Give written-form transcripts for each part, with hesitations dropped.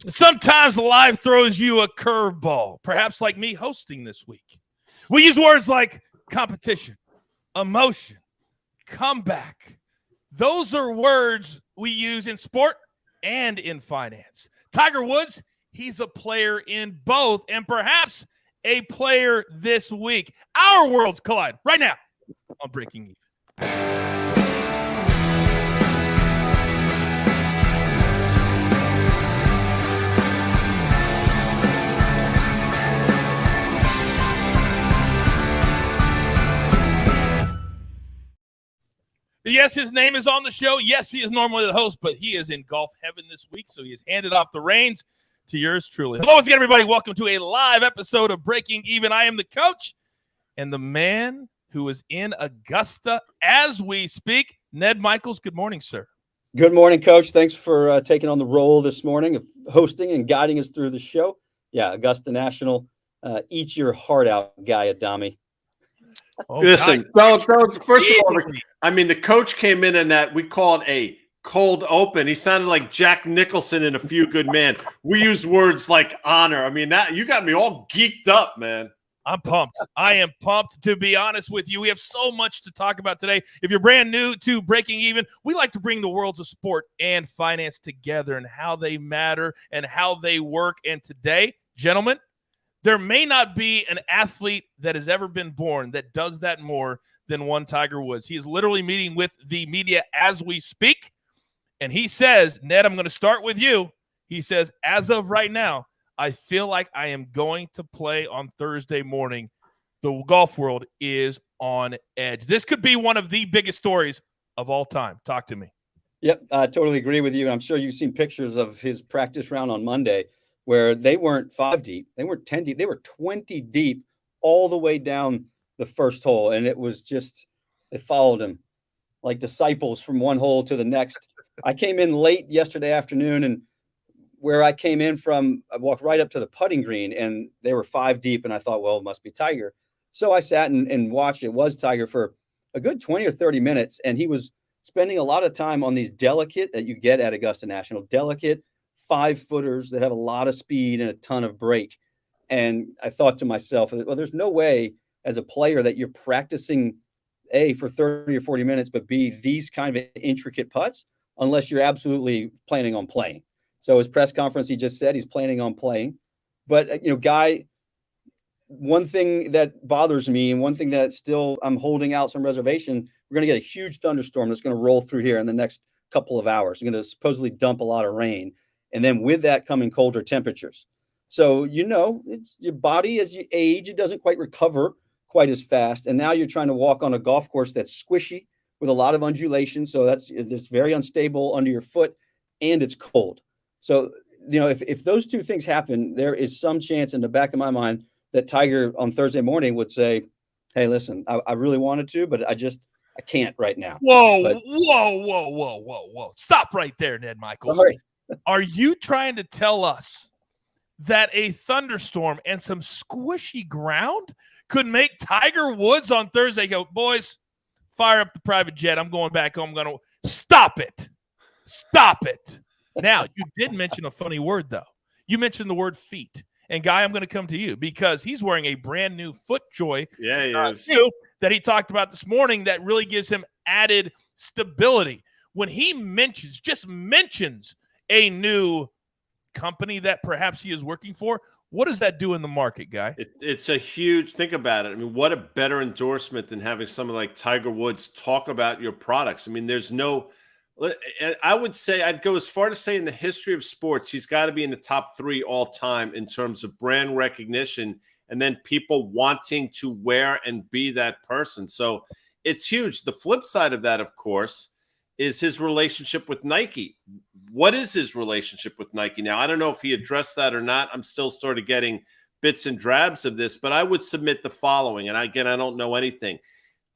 Sometimes life throws you a curveball, perhaps like me hosting this week. We use words like competition, emotion, comeback. Those are words we use in sport and in finance. Tiger Woods, he's a player in both and perhaps a player this week. Our worlds collide right now on Breaking Even. Yes, his name is on the show. Yes, he is normally the host, but he is in golf heaven this week, so he has handed off the reins to yours truly. Hello once again, everybody. Welcome to a live episode of Breaking Even. I am the coach and the man who is in Augusta as we speak, Ned Michaels. Good morning, sir. Good morning, Coach. Thanks for taking on the role this morning of hosting and guiding us through the show. Yeah, Augusta National. Eat your heart out, Guy Adami. Oh, listen, first of all, I mean, the coach came in and that we call it a cold open. He sounded like Jack Nicholson in A Few Good Men. We use words like honor. I mean, that you got me all geeked up, man. I'm pumped. I am pumped, to be honest with you. We have so much to talk about today. If you're brand new to Breaking Even, we like to bring the worlds of sport and finance together and how they matter and how they work. And today, gentlemen, there may not be an athlete that has ever been born that does that more than one Tiger Woods. He is literally meeting with the media as we speak. And he says, Ned, I'm going to start with you. He says, as of right now, I feel like I am going to play on Thursday morning. The golf world is on edge. This could be one of the biggest stories of all time. Talk to me. Yep, I totally agree with you. I'm sure you've seen pictures of his practice round on Monday where they weren't 5 deep. They weren't 10 deep. They were 20 deep all the way down the first hole. And it was just, they followed him like disciples from one hole to the next. I came in late yesterday afternoon, and where I came in from, I walked right up to the putting green and they were 5 deep. And I thought, well, it must be Tiger. So I sat and watched. It was Tiger for a good 20 or 30 minutes. And he was spending a lot of time on these delicate that you get at Augusta National, delicate 5-footers that have a lot of speed and a ton of break. And I thought to myself, well, there's no way as a player that you're practicing A, for 30 or 40 minutes, but B, these kind of intricate putts, unless you're absolutely planning on playing. So his press conference, he just said he's planning on playing. But, Guy, one thing that bothers me and one thing that still I'm holding out some reservation, we're going to get a huge thunderstorm that's going to roll through here in the next couple of hours. It's going to supposedly dump a lot of rain. And then with that coming colder temperatures. So, it's your body as you age, it doesn't quite recover quite as fast. And now you're trying to walk on a golf course that's squishy with a lot of undulation. So it's very unstable under your foot and it's cold. So, if those two things happen, there is some chance in the back of my mind that Tiger on Thursday morning would say, hey, listen, I really wanted to, but I can't right now. Whoa. Stop right there, Ned Michaels. Sorry. Are you trying to tell us that a thunderstorm and some squishy ground could make Tiger Woods on Thursday go, boys, fire up the private jet. I'm going back home. I'm going to stop it. Stop it. Now, you did mention a funny word, though. You mentioned the word feet. And, Guy, I'm going to come to you because he's wearing a brand new FootJoy that he talked about this morning that really gives him added stability. When he mentions a new company that perhaps he is working for, what does that do in the market, Guy? It's a huge, think about it. I mean, what a better endorsement than having someone like Tiger Woods talk about your products. I mean, I would say, I'd go as far to say in the history of sports, he's got to be in the top 3 all time in terms of brand recognition and then people wanting to wear and be that person. So it's huge. The flip side of that, of course, is his relationship with Nike. What is his relationship with Nike now? I don't know if he addressed that or not. I'm still sort of getting bits and drabs of this, but I would submit the following. And again, I don't know anything.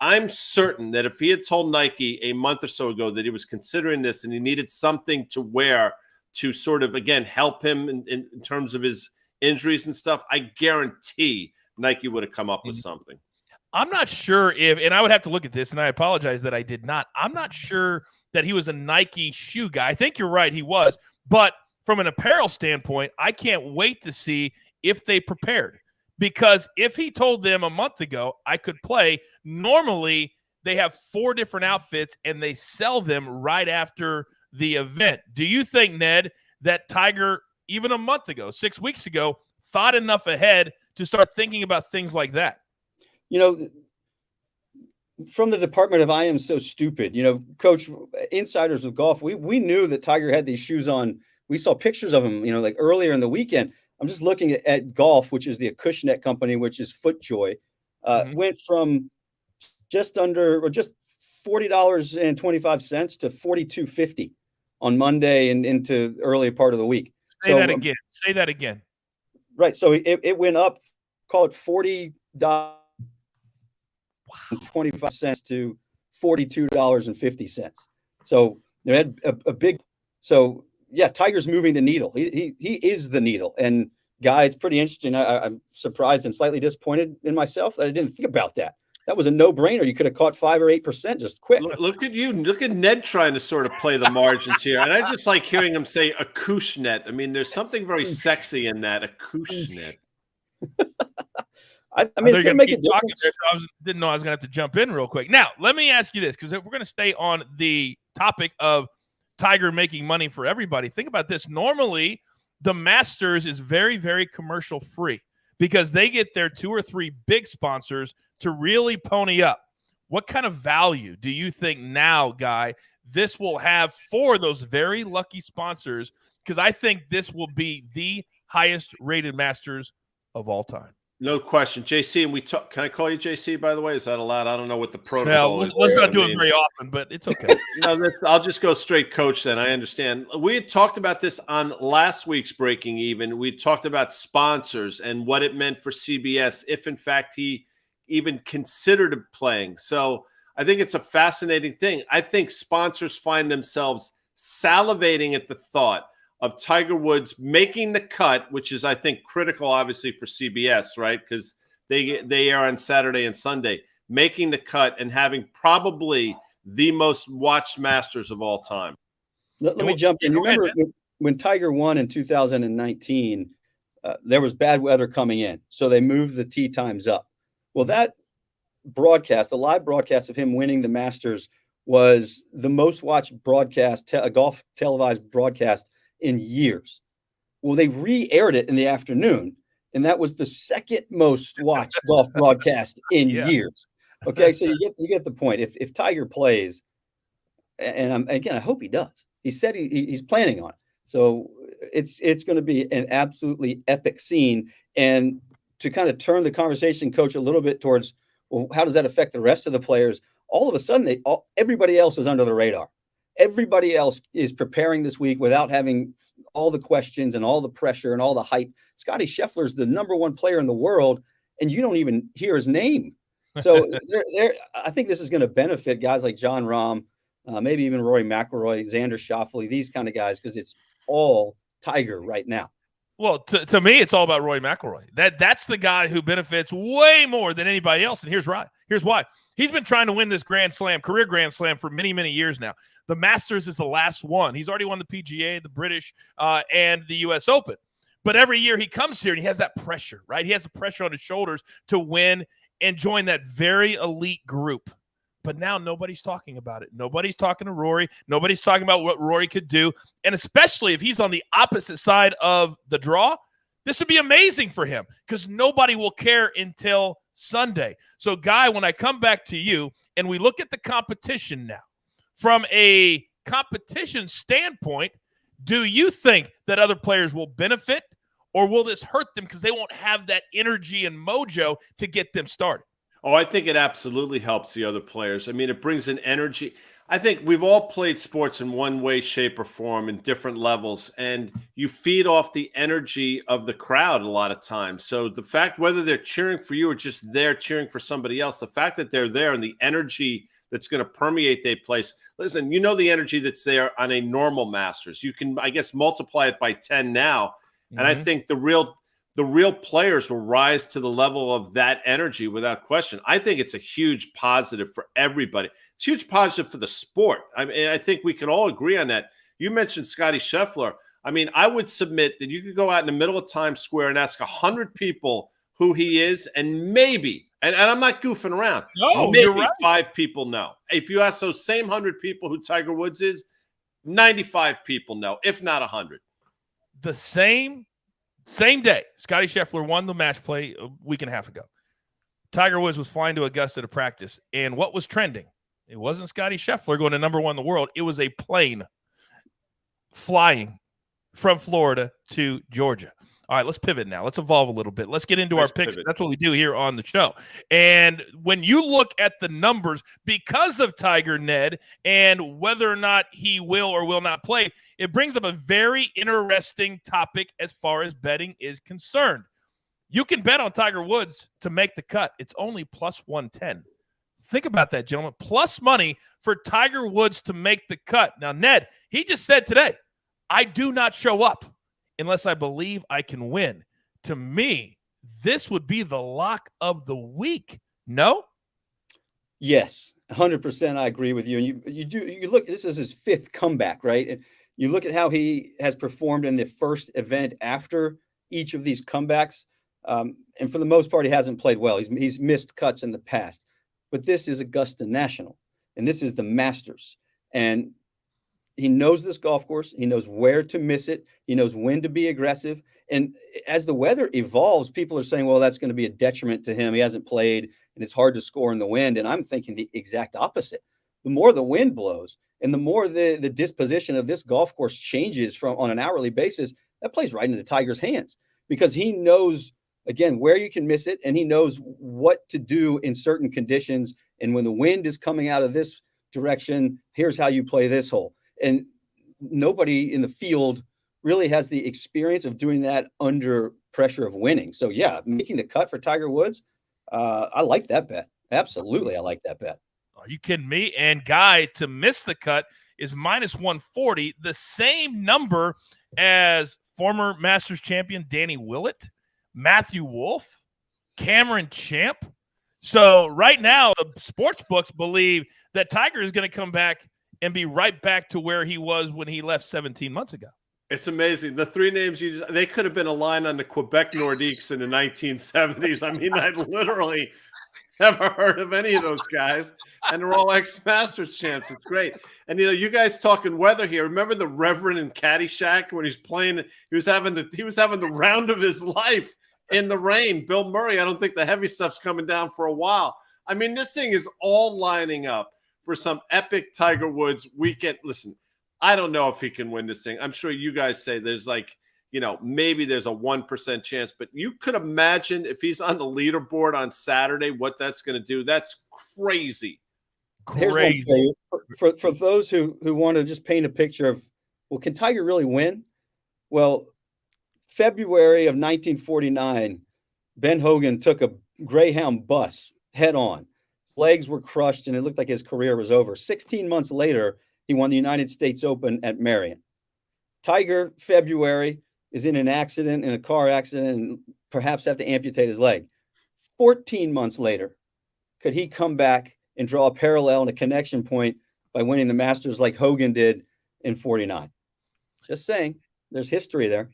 I'm certain that if he had told Nike a month or so ago that he was considering this and he needed something to wear to sort of, again, help him in terms of his injuries and stuff, I guarantee Nike would have come up with something. I'm not sure and I would have to look at this, and I apologize that I did not. I'm not sure that he was a Nike shoe guy. I think you're right, he was. But from an apparel standpoint, I can't wait to see if they prepared. Because if he told them a month ago I could play, normally they have 4 different outfits and they sell them right after the event. Do you think, Ned, that Tiger, even a month ago, 6 weeks ago, thought enough ahead to start thinking about things like that? You know, from the department of I am so stupid, you know, Coach, insiders of golf, we knew that Tiger had these shoes on. We saw pictures of him, you know, like earlier in the weekend. I'm just looking at Golf, which is the Acushnet company, which is FootJoy, went from just $40.25 to $42.50 on Monday and into the early part of the week. Say that again. Say that again. Right. So it went up, call it $40.25 to $42.50. So they had a big. So yeah, Tiger's moving the needle. He is the needle. And Guy, it's pretty interesting. I'm surprised and slightly disappointed in myself that I didn't think about that. That was a no-brainer. You could have caught 5 or 8% just quick. Look at you. Look at Ned trying to sort of play the margins here. And I just like hearing him say Acushnet. I mean, there's something very sexy in that, Acushnet. I mean, it's going to make a difference. There, so didn't know I was going to have to jump in real quick. Now, let me ask you this, because if we're going to stay on the topic of Tiger making money for everybody, think about this. Normally, the Masters is very, very commercial free because they get their 2 or 3 big sponsors to really pony up. What kind of value do you think now, Guy, this will have for those very lucky sponsors? Because I think this will be the highest rated Masters of all time. No question. JC, and can I call you JC, by the way? Is that allowed? I don't know what the protocol is. Let's not do it very often, but it's okay. No, I'll just go straight coach then. I understand. We had talked about this on last week's Breaking Even. We talked about sponsors and what it meant for CBS, if in fact he even considered playing. So I think it's a fascinating thing. I think sponsors find themselves salivating at the thought of Tiger Woods making the cut, which is, I think, critical, obviously, for CBS, right? Because they air on Saturday and Sunday, making the cut and having probably the most watched Masters of all time. Let me jump in. You remember when Tiger won in 2019, there was bad weather coming in, so they moved the tee times up. Well, that broadcast, the live broadcast of him winning the Masters, was the most watched broadcast, a golf televised broadcast in years. Well, they re-aired it in the afternoon, and that was the second most watched golf broadcast in years. Okay, so you get the point. If Tiger plays, and I hope he does. He said he's planning on it. So it's going to be an absolutely epic scene. And to kind of turn the conversation, Coach, a little bit towards, well, how does that affect the rest of the players? All of a sudden, everybody else is under the radar. Everybody else is preparing this week without having all the questions and all the pressure and all the hype. Scotty Scheffler's the #1 player in the world, and you don't even hear his name. So I think this is going to benefit guys like John Rahm, maybe even Rory McIlroy, Xander Schauffele, these kind of guys, because it's all Tiger right now. Well, to me, it's all about Rory McIlroy. That's the guy who benefits way more than anybody else, and here's why. He's been trying to win this Grand Slam, career Grand Slam, for many, many years now. The Masters is the last one. He's already won the PGA, the British, and the U.S. Open. But every year he comes here and he has that pressure, right? He has the pressure on his shoulders to win and join that very elite group. But now nobody's talking about it. Nobody's talking to Rory. Nobody's talking about what Rory could do. And especially if he's on the opposite side of the draw, this would be amazing for him because nobody will care until Sunday. So, Guy, when I come back to you and we look at the competition now, from a competition standpoint, do you think that other players will benefit, or will this hurt them because they won't have that energy and mojo to get them started? Oh, I think it absolutely helps the other players. I mean, it brings an energy. I think we've all played sports in one way, shape, or form in different levels, and you feed off the energy of the crowd a lot of times. So the fact, whether they're cheering for you or just there cheering for somebody else, the fact that they're there and the energy that's going to permeate their place. Listen, you know the energy that's there on a normal Masters. You can, I guess, multiply it by 10 now, and I think the real players will rise to the level of that energy without question. I think it's a huge positive for everybody. It's a huge positive for the sport. I mean, I think we can all agree on that. You mentioned Scotty Scheffler. I mean, I would submit that you could go out in the middle of Times Square and ask 100 people who he is, and maybe, and I'm not goofing around, No, maybe you're right. 5 people know. If you ask those same 100 people who Tiger Woods is, 95 people know, if not 100. The same day, Scottie Scheffler won the match play a week and a half ago. Tiger Woods was flying to Augusta to practice, and what was trending? It wasn't Scottie Scheffler going to number 1 in the world. It was a plane flying from Florida to Georgia. All right, let's pivot now. Let's evolve a little bit. Let's get into our picks. Pivot. That's what we do here on the show. And when you look at the numbers, because of Tiger, Ned, and whether or not he will or will not play, it brings up a very interesting topic as far as betting is concerned. You can bet on Tiger Woods to make the cut. It's only plus 110. Think about that, gentlemen. Plus money for Tiger Woods to make the cut. Now, Ned, he just said today, I do not show up unless I believe I can win. To me, this would be the lock of the week. No? Yes, 100%. I agree with you. And you look, this is his 5th comeback, right? And you look at how he has performed in the first event after each of these comebacks. And for the most part, he hasn't played well. He's missed cuts in the past. But this is Augusta National, and this is the Masters. And he knows this golf course. He knows where to miss it. He knows when to be aggressive. And as the weather evolves, people are saying, well, that's going to be a detriment to him. He hasn't played, and it's hard to score in the wind. And I'm thinking the exact opposite. The more the wind blows and the more the disposition of this golf course changes from on an hourly basis, that plays right into Tiger's hands, because he knows, again, where you can miss it, and he knows what to do in certain conditions. And when the wind is coming out of this direction, here's how you play this hole. And nobody in the field really has the experience of doing that under pressure of winning. So, yeah, making the cut for Tiger Woods, I like that bet. Absolutely, I like that bet. Are you kidding me? And Guy to miss the cut is minus 140, the same number as former Masters champion Danny Willett, Matthew Wolff, Cameron Champ. So right now, the sports books believe that Tiger is going to come back and be right back to where he was when he left 17 months ago. It's amazing. The 3 names they could have been a line on the Quebec Nordiques in the 1970s. I mean, I literally never heard of any of those guys, and they're all ex-Masters champs. It's great. And you guys talking weather here. Remember the Reverend in Caddyshack when he's playing? He was having the round of his life in the rain. Bill Murray. I don't think the heavy stuff's coming down for a while. I mean, this thing is all lining up for some epic Tiger Woods weekend. Listen, I don't know if he can win this thing. I'm sure you guys say there's maybe there's a 1% chance, but you could imagine if he's on the leaderboard on Saturday, what that's going to do. That's crazy. Crazy. For those who want to just paint a picture of, well, can Tiger really win? Well, February of 1949, Ben Hogan took a Greyhound bus head on. Legs were crushed, and it looked like his career was over. 16 months later, he won the United States Open at Marion. Tiger, February, is in a car accident, and perhaps have to amputate his leg. 14 months later, could he come back and draw a parallel and a connection point by winning the Masters like Hogan did in 49? Just saying, there's history there.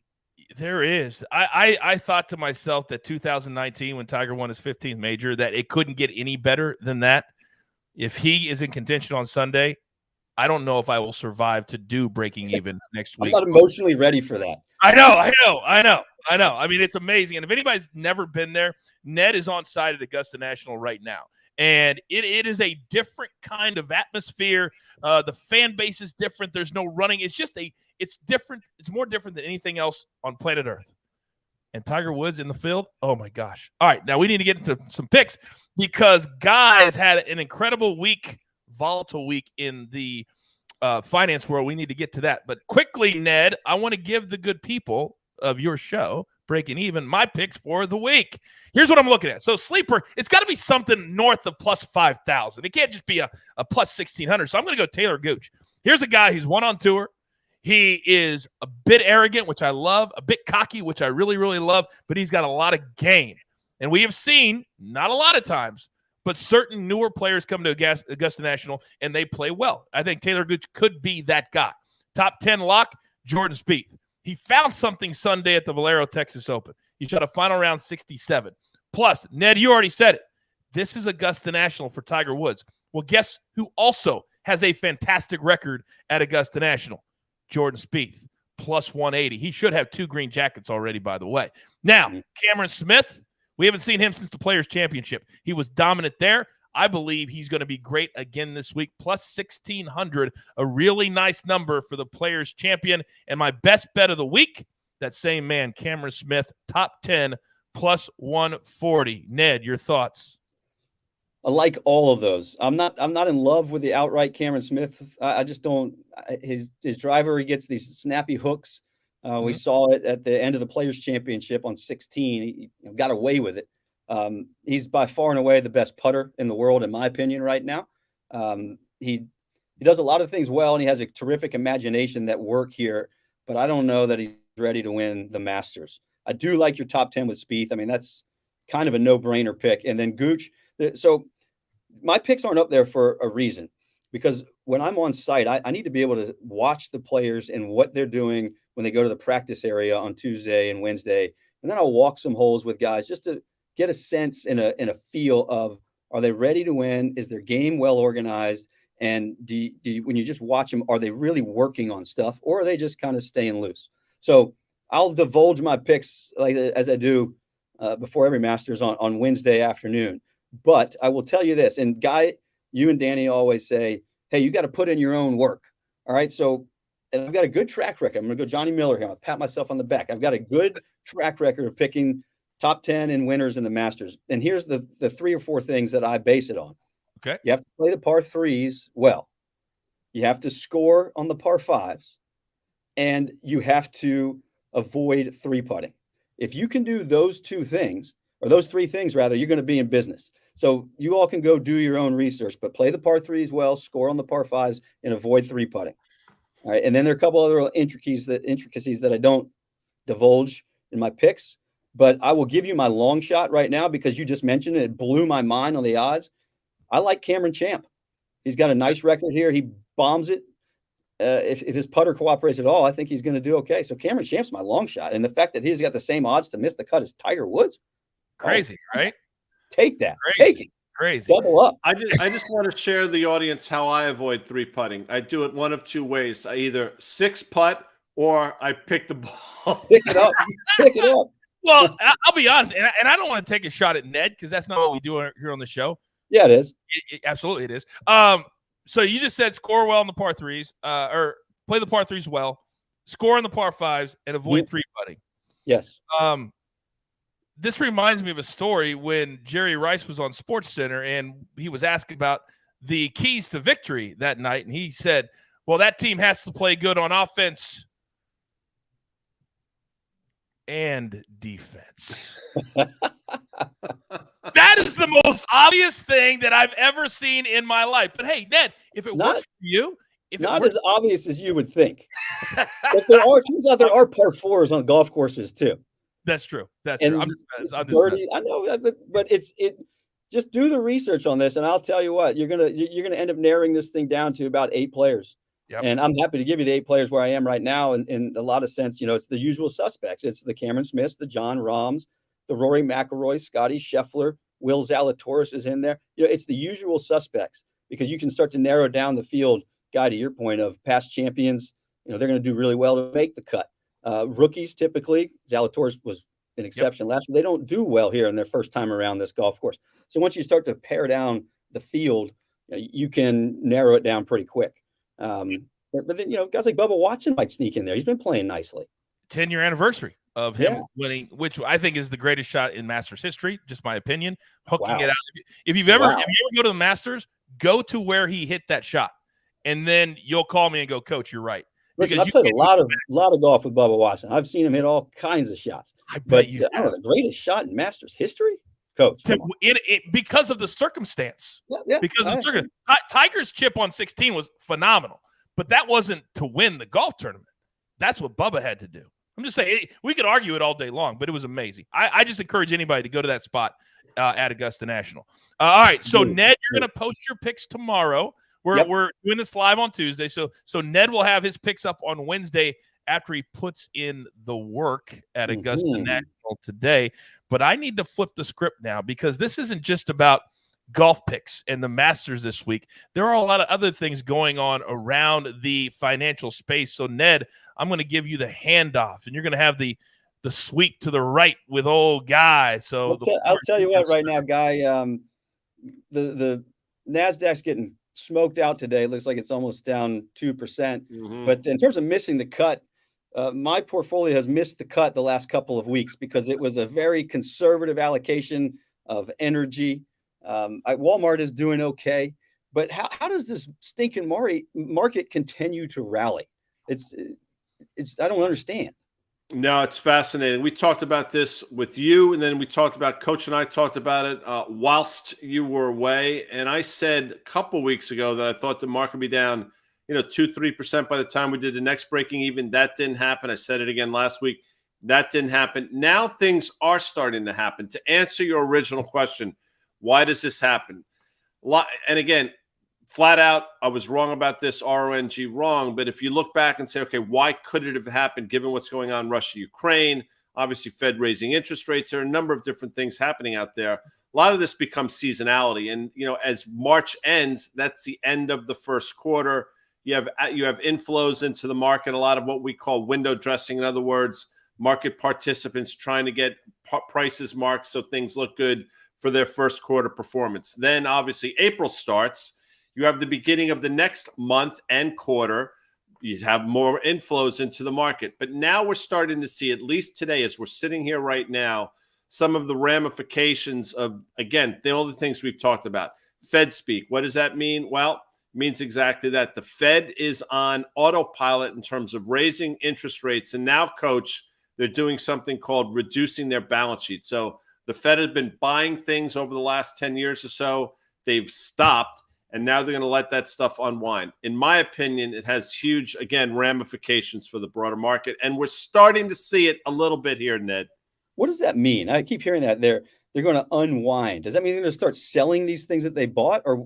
There is. I thought to myself that 2019, when Tiger won his 15th major, that it couldn't get any better than that. If he is in contention on Sunday, I don't know if I will survive to do breaking even next week. I'm not emotionally ready for that. I know. I mean, it's amazing. And if anybody's never been there, Ned is on site at Augusta National right now. And it is a different kind of atmosphere. The fan base is different. There's no running. It's different. It's more different than anything else on planet Earth. And Tiger Woods in the field, oh my gosh. All right, now we need to get into some picks, because guys had an incredible week, volatile week in the finance world. We need to get to that. But quickly, Ned, I want to give the good people of your show, Breaking Even, my picks for the week. Here's what I'm looking at. So sleeper, it's got to be something north of plus 5,000. It can't just be a plus 1,600. So I'm going to go Taylor Gooch. Here's a guy who's won on tour. He is a bit arrogant, which I love, a bit cocky, which I really, really love, but he's got a lot of game. And we have seen, not a lot of times, but certain newer players come to Augusta National and they play well. I think Taylor Gooch could be that guy. Top 10 lock, Jordan Spieth. He found something Sunday at the Valero Texas Open. He shot a final round 67. Plus, Ned, you already said it. This is Augusta National for Tiger Woods. Well, guess who also has a fantastic record at Augusta National? Jordan Spieth, plus 180. He should have 2 green jackets already, by the way. Now, Cameron Smith, we haven't seen him since the Players' Championship. He was dominant there. I believe he's going to be great again this week, plus 1,600, a really nice number for the Players' Champion. And my best bet of the week, that same man, Cameron Smith, top 10, plus 140. Ned, your thoughts? I like all of those. I'm not in love with the outright Cameron Smith. I just don't. His driver, he gets these snappy hooks. We saw it at the end of the Players' Championship on 16. He got away with it. He's by far and away the best putter in the world, in my opinion, right now. He does a lot of things well, and he has a terrific imagination that work here. But I don't know that he's ready to win the Masters. I do like your top 10 with Spieth. I mean, that's kind of a no-brainer pick. And then Gooch. So my picks aren't up there for a reason, because when I'm on site, I need to be able to watch the players and what they're doing when they go to the practice area on Tuesday and Wednesday. And then I'll walk some holes with guys just to get a sense and a feel of, are they ready to win? Is their game well organized? And do you, when you just watch them, are they really working on stuff, or are they just kind of staying loose? So I'll divulge my picks like as I do before every Masters on Wednesday afternoon. But I will tell you this, and Guy, you and Danny always say, hey, you got to put in your own work. All right. So, and I've got a good track record. I'm going to go Johnny Miller here. I'll pat myself on the back. I've got a good track record of picking top 10 and winners in the Masters. And here's the 3 or 4 things that I base it on. Okay. You have to play the par 3s well. You have to score on the par 5s. And you have to avoid 3-putting. If you can do those 2 things, or those 3 things rather, you're going to be in business. So you all can go do your own research, but play the par 3s well, score on the par 5s, and avoid 3-putting. All right. And then there are a couple other intricacies that I don't divulge in my picks, but I will give you my long shot right now because you just mentioned it. It blew my mind on the odds. I like Cameron Champ. He's got a nice record here. He bombs it. If his putter cooperates at all, I think he's going to do okay. So Cameron Champ's my long shot. And the fact that he's got the same odds to miss the cut as Tiger Woods. Crazy, right? Take that. Crazy. Take it. Crazy. Double up. I just want to share the audience how I avoid 3-putting. I do it one of 2 ways. I either 6-putt or I pick the ball. Pick it up. Pick it up. Well, I'll be honest, and I don't want to take a shot at Ned because that's not what we do here on the show. Yeah, it is. Absolutely, it is. So you just said score well on the par 3s, or play the par 3s well, score on the par 5s, and avoid 3-putting. Yes. This reminds me of a story when Jerry Rice was on SportsCenter and he was asked about the keys to victory that night. And he said, well, that team has to play good on offense and defense. That is the most obvious thing that I've ever seen in my life. But hey, Ned, if it works for you, not as obvious as you would think. But turns out there are par 4s on golf courses too. That's true. That's true. I'm just I know, but just do the research on this, and I'll tell you what, you're gonna end up narrowing this thing down to about 8 players. Yep. And I'm happy to give you the 8 players where I am right now. In a lot of sense, it's the usual suspects. It's the Cameron Smiths, the John Rahms, the Rory McIlroy, Scotty Scheffler, Will Zalatoris is in there. It's the usual suspects because you can start to narrow down the field. Guy, to your point of past champions, they're going to do really well to make the cut. Rookies, typically, Zalatoris was an exception last year. They don't do well here in their first time around this golf course. So once you start to pare down the field, you can narrow it down pretty quick. But then, guys like Bubba Watson might sneak in there. He's been playing nicely. 10-year anniversary of him winning, which I think is the greatest shot in Masters history, just my opinion. Hooking it out. If you ever go to the Masters, go to where he hit that shot, and then you'll call me and go, Coach, you're right. Listen, I played a lot of golf with Bubba Watson. I've seen him hit all kinds of shots. But the greatest shot in Masters history, Coach. Because of the circumstance. Because of the circumstance. Tiger's chip on 16 was phenomenal, but that wasn't to win the golf tournament. That's what Bubba had to do. I'm just saying, we could argue it all day long, but it was amazing. I just encourage anybody to go to that spot at Augusta National. All right, so Ned, you're going to post your picks tomorrow. We're doing this live on Tuesday, so Ned will have his picks up on Wednesday after he puts in the work at Augusta National today. But I need to flip the script now, because this isn't just about golf picks and the Masters this week. There are a lot of other things going on around the financial space. So, Ned, I'm going to give you the handoff, and you're going to have the sweep to the right with old Guy. So I'll tell you what, right now, Guy, the NASDAQ's getting smoked out today. It looks like it's almost down 2%. But in terms of missing the cut, my portfolio has missed the cut the last couple of weeks because it was a very conservative allocation of energy. Walmart is doing okay, but how does this stinking market continue to rally? It's I don't understand. No, it's fascinating. We talked about this with you, and then we talked about Coach and I talked about it whilst you were away. And I said a couple weeks ago that I thought the market would be down, 2-3% by the time we did the next breaking even. That didn't happen. I said it again last week. That didn't happen. Now things are starting to happen. To answer your original question, why does this happen? And again, flat out, I was wrong about this, RONG wrong. But if you look back and say, okay, why could it have happened given what's going on in Russia, Ukraine, obviously Fed raising interest rates, there are a number of different things happening out there. A lot of this becomes seasonality. And, as March ends, that's the end of the first quarter. You have inflows into the market, a lot of what we call window dressing. In other words, market participants trying to get prices marked so things look good for their first quarter performance. Then obviously April starts. You have the beginning of the next month and quarter. You have more inflows into the market. But now we're starting to see, at least today, as we're sitting here right now, some of the ramifications of, again, all the things we've talked about. Fed speak. What does that mean? Well, it means exactly that. The Fed is on autopilot in terms of raising interest rates. And now, Coach, they're doing something called reducing their balance sheet. So the Fed has been buying things over the last 10 years or so. They've stopped. And now they're going to let that stuff unwind. In my opinion, it has huge, again, ramifications for the broader market. And we're starting to see it a little bit here, Ned. What does that mean? I keep hearing that they're going to unwind. Does that mean they're going to start selling these things that they bought? Or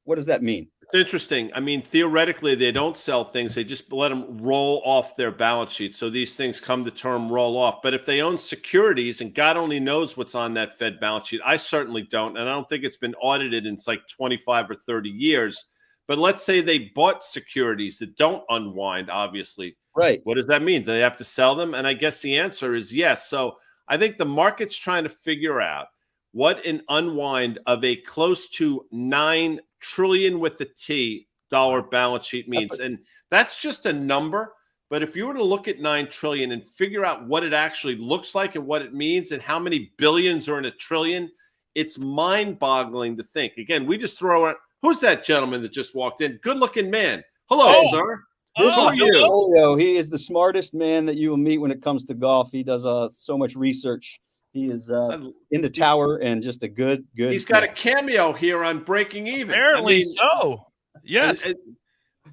what does that mean? It's interesting. I mean, theoretically, they don't sell things. They just let them roll off their balance sheet. So these things come to term roll off. But if they own securities, and God only knows what's on that Fed balance sheet, I certainly don't. And I don't think it's been audited in 25 or 30 years. But let's say they bought securities that don't unwind, obviously. Right. What does that mean? Do they have to sell them? And I guess the answer is yes. So I think the market's trying to figure out what an unwind of a close to $9 trillion with a T dollar balance sheet means. And that's just a number. But if you were to look at 9 trillion and figure out what it actually looks like and what it means and how many billions are in a trillion, it's mind-boggling to think. Again, we just throw out, who's that gentleman that just walked in? Good-looking man. Hello, sir. Who are you? He is the smartest man that you will meet when it comes to golf. He does so much research. He is in the tower and just a good. He's got a cameo here on Breaking Even. Apparently so. Yes.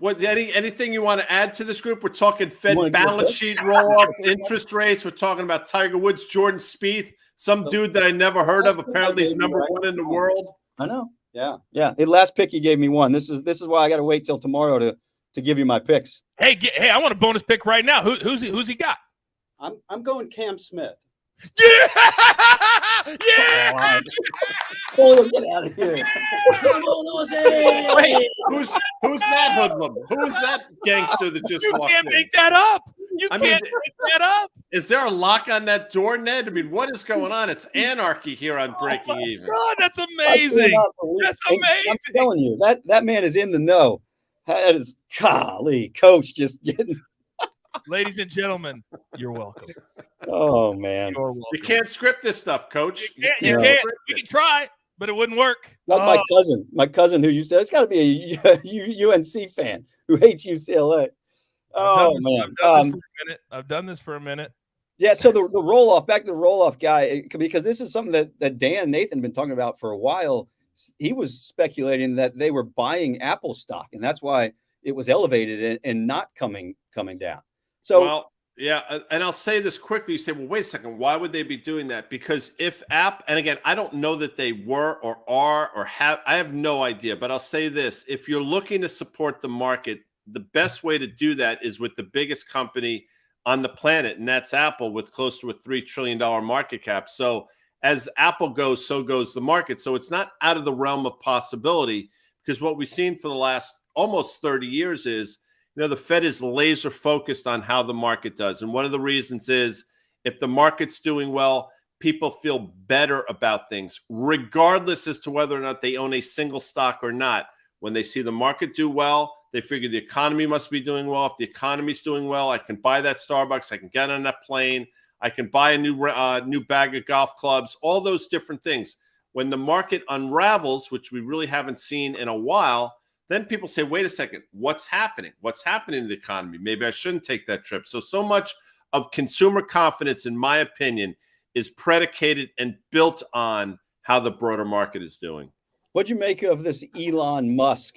Anything you want to add to this group? We're talking Fed balance sheet roll-off, interest rates. We're talking about Tiger Woods, Jordan Spieth, some dude that I never heard of. Apparently he's number one in the world. I know. Yeah. The last pick you gave me one. This is why I got to wait till tomorrow to give you my picks. Hey, I want a bonus pick right now. Who's he got? I'm going Cam Smith. Yeah! Oh, get out of here. Wait, who's that hoodlum? Who's that gangster that just walked in? You can't make that up. You can't make that up. Is there a lock on that door, Ned? I mean, what is going on? It's anarchy here on Breaking Even. God, that's amazing. That's amazing. I'm telling you, that man is in the know. That is, golly, Coach just getting. Ladies and gentlemen, you're welcome. Oh, man. You can't script this stuff, Coach. You can't. You can try, but it wouldn't work. Like my cousin who you said, it's got to be a UNC fan who hates UCLA. I've done this for a minute. Yeah, so the roll-off, back to the roll-off guy, because this is something that Dan and Nathan have been talking about for a while. He was speculating that they were buying Apple stock, and that's why it was elevated and not coming down. So, well, yeah, and I'll say this quickly. You say, well, wait a second. Why would they be doing that? Because if and again, I don't know that they were or are or have. I have no idea. But I'll say this. If you're looking to support the market, the best way to do that is with the biggest company on the planet, and that's Apple with close to a $3 trillion market cap. So as Apple goes, so goes the market. So it's not out of the realm of possibility, because what we've seen for the last almost 30 years is, the Fed is laser focused on how the market does. And one of the reasons is if the market's doing well, people feel better about things, regardless as to whether or not they own a single stock or not. When they see the market do well, they figure the economy must be doing well. If the economy's doing well, I can buy that Starbucks. I can get on that plane. I can buy a new bag of golf clubs, all those different things. When the market unravels, which we really haven't seen in a while, then people say, wait a second, what's happening? What's happening in the economy? Maybe I shouldn't take that trip. So much of consumer confidence, in my opinion, is predicated and built on how the broader market is doing. What'd you make of this Elon Musk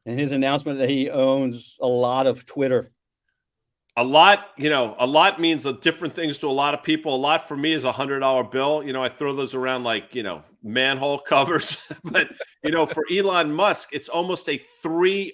and his announcement that he owns a lot of Twitter? A lot means different things to a lot of people. A lot for me is $100 bill. I throw those around like, manhole covers. But, for Elon Musk, it's almost a $3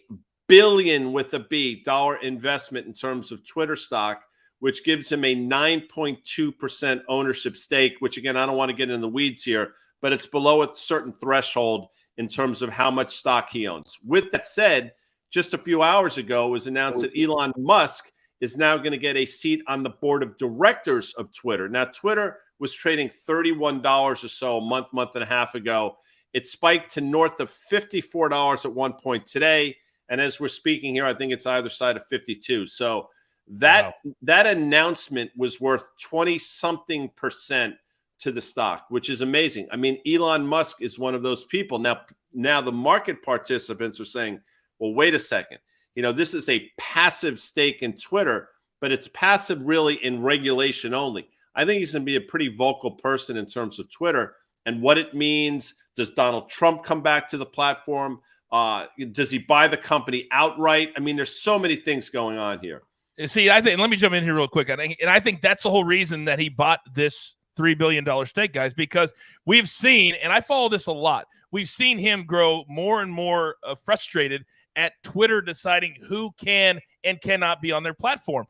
billion with a B dollar investment in terms of Twitter stock, which gives him a 9.2% ownership stake, which again, I don't want to get in the weeds here, but it's below a certain threshold in terms of how much stock he owns. With that said, just a few hours ago, it was announced that Elon Musk is now going to get a seat on the board of directors of Twitter. Now, Twitter was trading $31 or so a month and a half ago. It spiked to north of $54 at one point today. And as we're speaking here, I think it's either side of 52. So that announcement was worth 20-something% to the stock, which is amazing. I mean, Elon Musk is one of those people. Now the market participants are saying, well, wait a second. This is a passive stake in Twitter, but it's passive really in regulation only. I think he's going to be a pretty vocal person in terms of Twitter and what it means. Does Donald Trump come back to the platform? Does he buy the company outright? I mean, there's so many things going on here. See, let me jump in here real quick. I think that's the whole reason that he bought this $3 billion stake, guys, because we've seen, and I follow this a lot, we've seen him grow more and more frustrated at Twitter deciding who can and cannot be on their platform.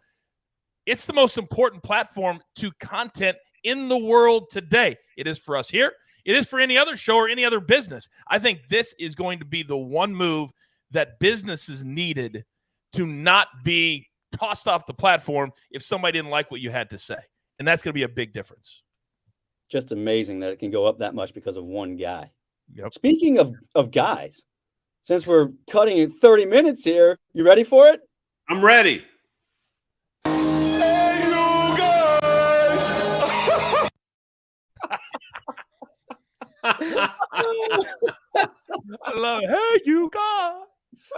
It's the most important platform to content in the world today. It is for us here. It is for any other show or any other business. I think this is going to be the one move that businesses needed to not be tossed off the platform if somebody didn't like what you had to say. And that's going to be a big difference. Just amazing that it can go up that much because of one guy. Yep. Speaking of guys, since we're cutting in 30 minutes here, you ready for it? I'm ready. Hey, you guys! I love it. Hey, you guys!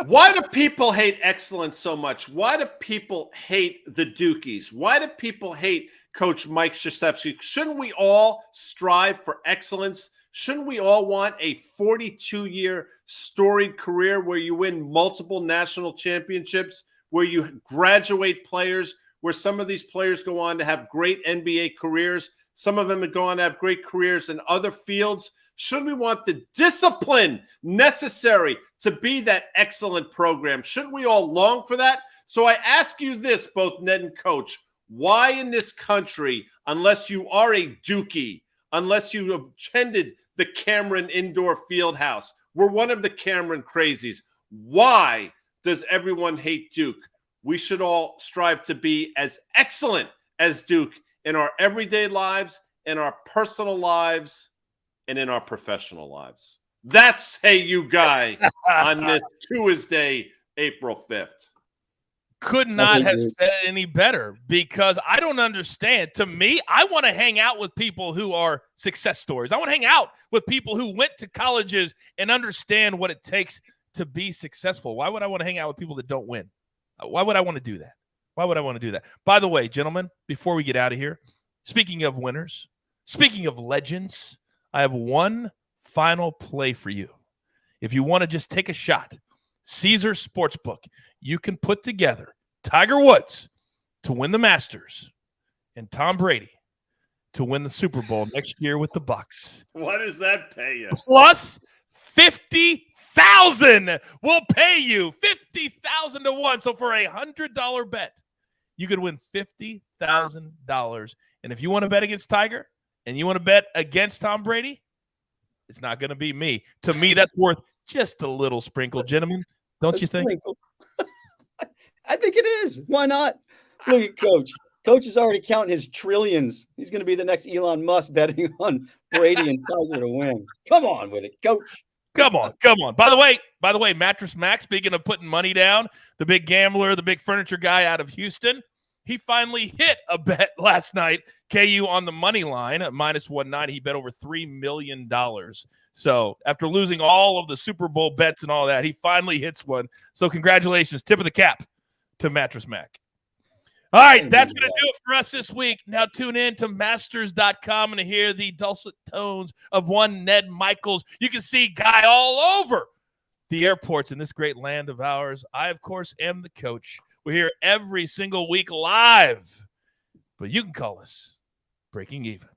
Why do people hate excellence so much? Why do people hate the Dukies? Why do people hate Coach Mike Krzyzewski? Shouldn't we all strive for excellence? Shouldn't we all want a 42-year storied career where you win multiple national championships, where you graduate players, where some of these players go on to have great NBA careers, some of them go on to have great careers in other fields? Shouldn't we want the discipline necessary to be that excellent program? Shouldn't we all long for that? So I ask you this, both Ned and Coach, why in this country, unless you are a Dukie, unless you have attended the Cameron Indoor Fieldhouse, we're one of the Cameron crazies, why does everyone hate Duke? We should all strive to be as excellent as Duke in our everyday lives, in our personal lives, and in our professional lives. That's Hey You Guy on this Tuesday, April 5th. Could not have said it any better, because I don't understand. To me, I want to hang out with people who are success stories. I want to hang out with people who went to colleges and understand what it takes to be successful. Why would I want to hang out with people that don't win? Why would I want to do that? Why would I want to do that? By the way, gentlemen, before we get out of here, speaking of winners, speaking of legends, I have one final play for you. If you want to just take a shot, Caesar Sportsbook, you can put together Tiger Woods to win the Masters and Tom Brady to win the Super Bowl next year with the Bucks. What does that pay you? Plus 50,000 will pay you 50,000 to 1. So for a $100 bet, you could win $50,000. And if you want to bet against Tiger and you want to bet against Tom Brady, it's not going to be me. To me, that's worth just a little sprinkle, gentlemen. Don't you think? I think it is. Why not? Look at Coach. Coach is already counting his trillions. He's going to be the next Elon Musk betting on Brady and Tiger to win. Come on with it, Coach. Come on. By the way, Mattress Mac, speaking of putting money down, the big gambler, the big furniture guy out of Houston, he finally hit a bet last night. KU on the money line at -190. He bet over $3 million. So after losing all of the Super Bowl bets and all that, he finally hits one. So congratulations. Tip of the cap to Mattress Mac. All right, that's going to do it for us this week. Now tune in to masters.com and hear the dulcet tones of one Ned Michaels. You can see Guy all over the airports in this great land of ours. I, of course, am the coach. We're here every single week live, but you can call us Breaking Even.